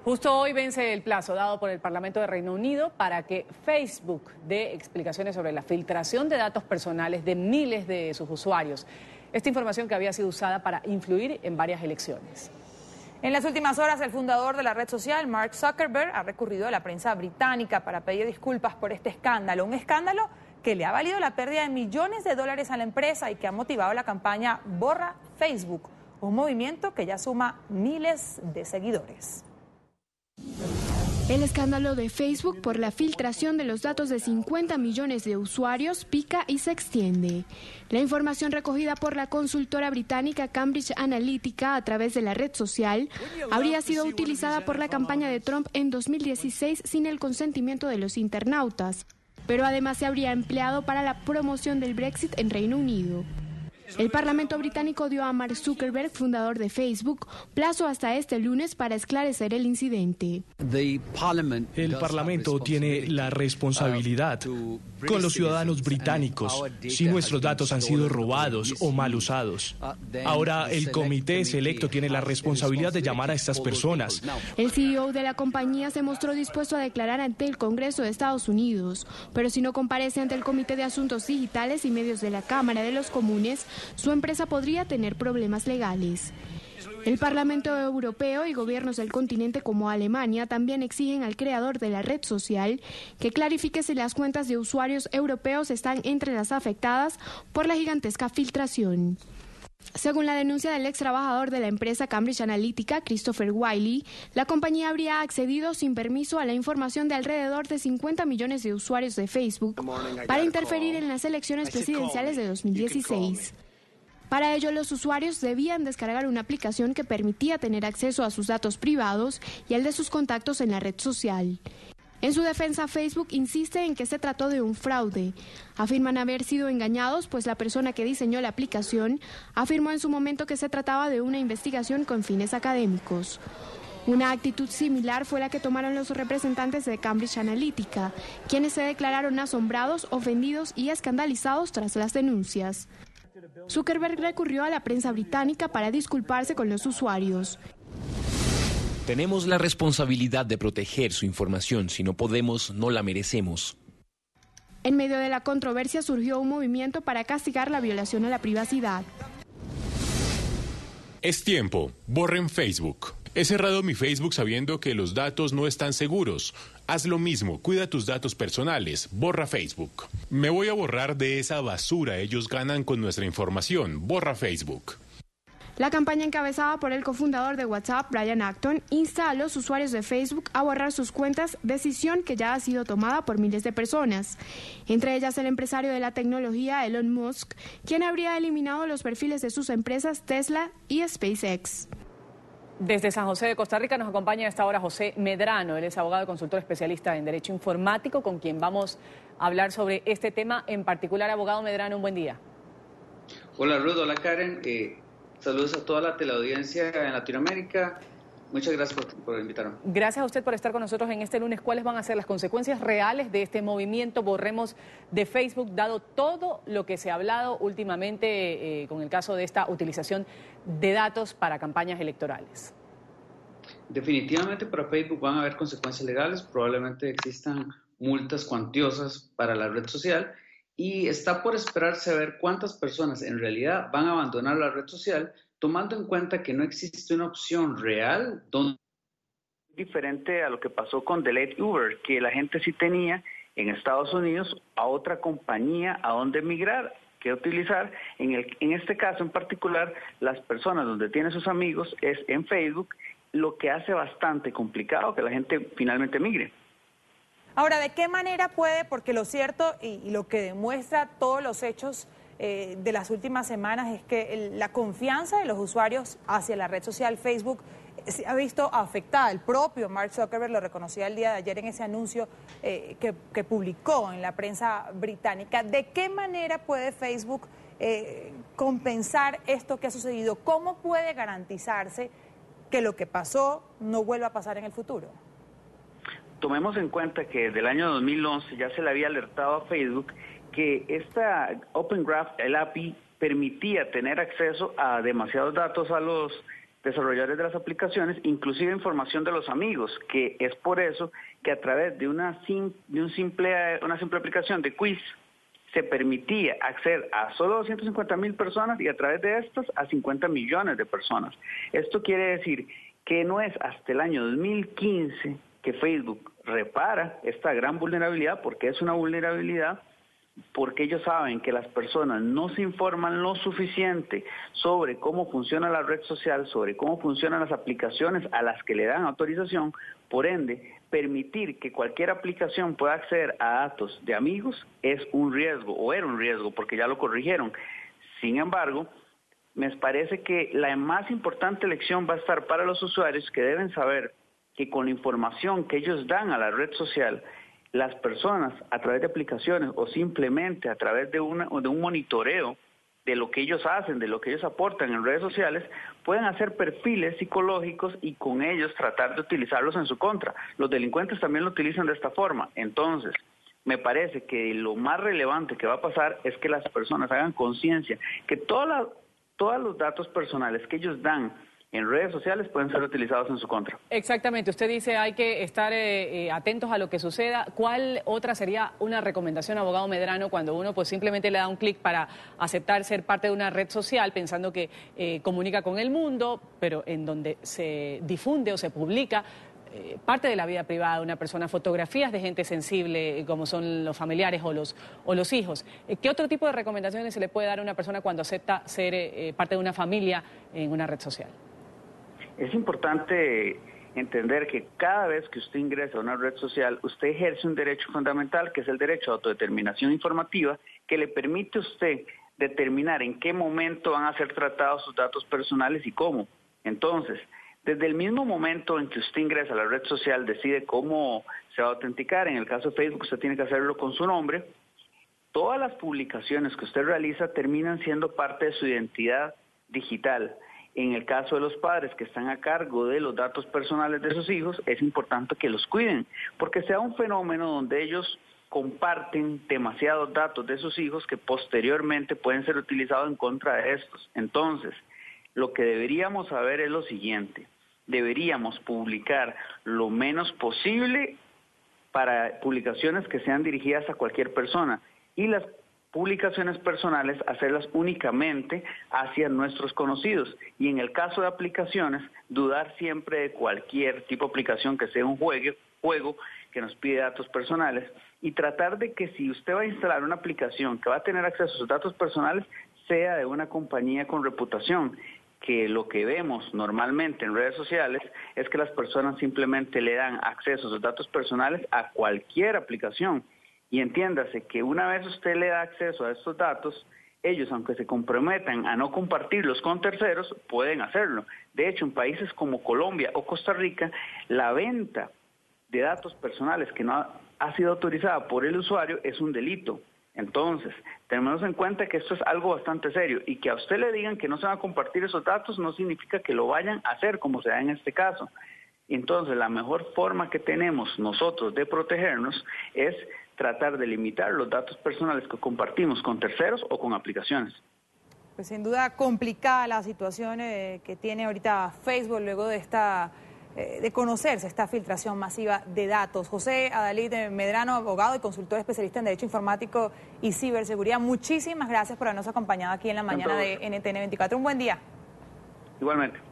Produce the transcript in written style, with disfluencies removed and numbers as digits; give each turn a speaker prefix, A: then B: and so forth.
A: Justo hoy vence el plazo dado por el Parlamento de Reino Unido para que Facebook dé explicaciones sobre la filtración de datos personales de miles de sus usuarios. Esta información que había sido usada para influir en varias elecciones.
B: En las últimas horas, el fundador de la red social, Mark Zuckerberg, ha recurrido a la prensa británica para pedir disculpas por este escándalo. Un escándalo que le ha valido la pérdida de millones de dólares a la empresa y que ha motivado la campaña Borra Facebook, un movimiento que ya suma miles de seguidores.
C: El escándalo de Facebook por la filtración de los datos de 50 millones de usuarios pica y se extiende. La información recogida por la consultora británica Cambridge Analytica a través de la red social habría sido utilizada por la campaña de Trump en 2016 sin el consentimiento de los internautas, pero además se habría empleado para la promoción del Brexit en Reino Unido. El Parlamento británico dio a Mark Zuckerberg, fundador de Facebook, plazo hasta este lunes para esclarecer el incidente.
D: El Parlamento tiene la responsabilidad con los ciudadanos británicos si nuestros datos han sido robados o mal usados. Ahora el comité selecto tiene la responsabilidad de llamar a estas personas.
C: El CEO de la compañía se mostró dispuesto a declarar ante el Congreso de Estados Unidos, pero si no comparece ante el Comité de Asuntos Digitales y Medios de la Cámara de los Comunes, su empresa podría tener problemas legales. El Parlamento Europeo y gobiernos del continente como Alemania también exigen al creador de la red social que clarifique si las cuentas de usuarios europeos están entre las afectadas por la gigantesca filtración. Según la denuncia del ex trabajador de la empresa Cambridge Analytica, Christopher Wylie, la compañía habría accedido sin permiso a la información de alrededor de 50 millones de usuarios de Facebook para interferir en las elecciones presidenciales de 2016. Para ello, los usuarios debían descargar una aplicación que permitía tener acceso a sus datos privados y al de sus contactos en la red social. En su defensa, Facebook insiste en que se trató de un fraude. Afirman haber sido engañados, pues la persona que diseñó la aplicación afirmó en su momento que se trataba de una investigación con fines académicos. Una actitud similar fue la que tomaron los representantes de Cambridge Analytica, quienes se declararon asombrados, ofendidos y escandalizados tras las denuncias. Zuckerberg recurrió a la prensa británica para disculparse con los usuarios.
E: Tenemos la responsabilidad de proteger su información. Si no podemos, no la merecemos.
C: En medio de la controversia surgió un movimiento para castigar la violación a la privacidad.
F: Es tiempo. Borren Facebook. He cerrado mi Facebook sabiendo que los datos no están seguros. Haz lo mismo, cuida tus datos personales, borra Facebook. Me voy a borrar de esa basura, ellos ganan con nuestra información, borra Facebook.
C: La campaña encabezada por el cofundador de WhatsApp, Brian Acton, insta a los usuarios de Facebook a borrar sus cuentas, decisión que ya ha sido tomada por miles de personas. Entre ellas el empresario de la tecnología Elon Musk, quien habría eliminado los perfiles de sus empresas Tesla y SpaceX.
A: Desde San José de Costa Rica nos acompaña a esta hora José Medrano. Él es abogado y consultor especialista en Derecho Informático, con quien vamos a hablar sobre este tema en particular. Abogado Medrano, un buen día.
G: Hola Ruth, hola Karen. Saludos a toda la teleaudiencia en Latinoamérica. Muchas gracias por invitarme.
A: Gracias a usted por estar con nosotros en este lunes. ¿Cuáles van a ser las consecuencias reales de este movimiento Borremos de Facebook, dado todo lo que se ha hablado últimamente con el caso de esta utilización de datos para campañas electorales?
G: Definitivamente para Facebook van a haber consecuencias legales, probablemente existan multas cuantiosas para la red social y está por esperarse a ver cuántas personas en realidad van a abandonar la red social, tomando en cuenta que no existe una opción real donde...
H: Diferente a lo que pasó con Delete Uber, que la gente sí tenía en Estados Unidos a otra compañía a donde migrar, que utilizar. En este caso en particular, las personas donde tienen sus amigos es en Facebook, lo que hace bastante complicado que la gente finalmente migre.
B: Ahora, ¿de qué manera puede? Porque lo cierto y lo que demuestra todos los hechos de las últimas semanas es que la confianza de los usuarios hacia la red social Facebook se ha visto afectada. El propio Mark Zuckerberg lo reconocía el día de ayer en ese anuncio que publicó en la prensa británica. ¿De qué manera puede Facebook compensar esto que ha sucedido? ¿Cómo puede garantizarse que lo que pasó no vuelva a pasar en el futuro?
H: Tomemos en cuenta que desde el año 2011 ya se le había alertado a Facebook que esta Open Graph, el API, permitía tener acceso a demasiados datos a los desarrolladores de las aplicaciones, inclusive información de los amigos, que es por eso que a través de una simple aplicación de quiz se permitía acceder a solo 250,000 personas y a través de estas a 50 millones de personas. Esto quiere decir que no es hasta el año 2015 que Facebook repara esta gran vulnerabilidad, porque es una vulnerabilidad, porque ellos saben que las personas no se informan lo suficiente sobre cómo funciona la red social, sobre cómo funcionan las aplicaciones a las que le dan autorización. Por ende, permitir que cualquier aplicación pueda acceder a datos de amigos es un riesgo, o era un riesgo, porque ya lo corrigieron. Sin embargo, me parece que la más importante lección va a estar para los usuarios, que deben saber que con la información que ellos dan a la red social, las personas a través de aplicaciones o simplemente a través de un monitoreo de lo que ellos hacen, de lo que ellos aportan en redes sociales, pueden hacer perfiles psicológicos y con ellos tratar de utilizarlos en su contra. Los delincuentes también lo utilizan de esta forma. Entonces, me parece que lo más relevante que va a pasar es que las personas hagan conciencia que todos los datos personales que ellos dan en redes sociales pueden ser utilizados en su contra.
A: Exactamente, usted dice hay que estar atentos a lo que suceda. ¿Cuál otra sería una recomendación, abogado Medrano, cuando uno pues simplemente le da un clic para aceptar ser parte de una red social pensando que comunica con el mundo, pero en donde se difunde o se publica parte de la vida privada de una persona, fotografías de gente sensible como son los familiares o los hijos? ¿Qué otro tipo de recomendaciones se le puede dar a una persona cuando acepta ser parte de una familia en una red social?
H: Es importante entender que cada vez que usted ingresa a una red social, usted ejerce un derecho fundamental, que es el derecho a autodeterminación informativa, que le permite a usted determinar en qué momento van a ser tratados sus datos personales y cómo. Entonces, desde el mismo momento en que usted ingresa a la red social, decide cómo se va a autenticar. En el caso de Facebook, usted tiene que hacerlo con su nombre. Todas las publicaciones que usted realiza terminan siendo parte de su identidad digital. En el caso de los padres que están a cargo de los datos personales de sus hijos, es importante que los cuiden, porque sea un fenómeno donde ellos comparten demasiados datos de sus hijos que posteriormente pueden ser utilizados en contra de estos. Entonces, lo que deberíamos saber es lo siguiente: deberíamos publicar lo menos posible para publicaciones que sean dirigidas a cualquier persona, y las publicaciones personales hacerlas únicamente hacia nuestros conocidos. Y en el caso de aplicaciones, dudar siempre de cualquier tipo de aplicación que sea un juego que nos pide datos personales, y tratar de que si usted va a instalar una aplicación que va a tener acceso a sus datos personales, sea de una compañía con reputación. Que lo que vemos normalmente en redes sociales es que las personas simplemente le dan acceso a sus datos personales a cualquier aplicación. Y entiéndase que una vez usted le da acceso a estos datos, ellos, aunque se comprometan a no compartirlos con terceros, pueden hacerlo. De hecho, en países como Colombia o Costa Rica, la venta de datos personales que no ha sido autorizada por el usuario es un delito. Entonces, tenemos en cuenta que esto es algo bastante serio, y que a usted le digan que no se van a compartir esos datos no significa que lo vayan a hacer, como se da en este caso. Entonces, la mejor forma que tenemos nosotros de protegernos es tratar de limitar los datos personales que compartimos con terceros o con aplicaciones.
B: Pues sin duda complicada la situación que tiene ahorita Facebook luego de de conocerse esta filtración masiva de datos. José Adalid Medrano, abogado y consultor especialista en Derecho Informático y Ciberseguridad, muchísimas gracias por habernos acompañado aquí en la mañana de NTN 24. Un buen día.
H: Igualmente.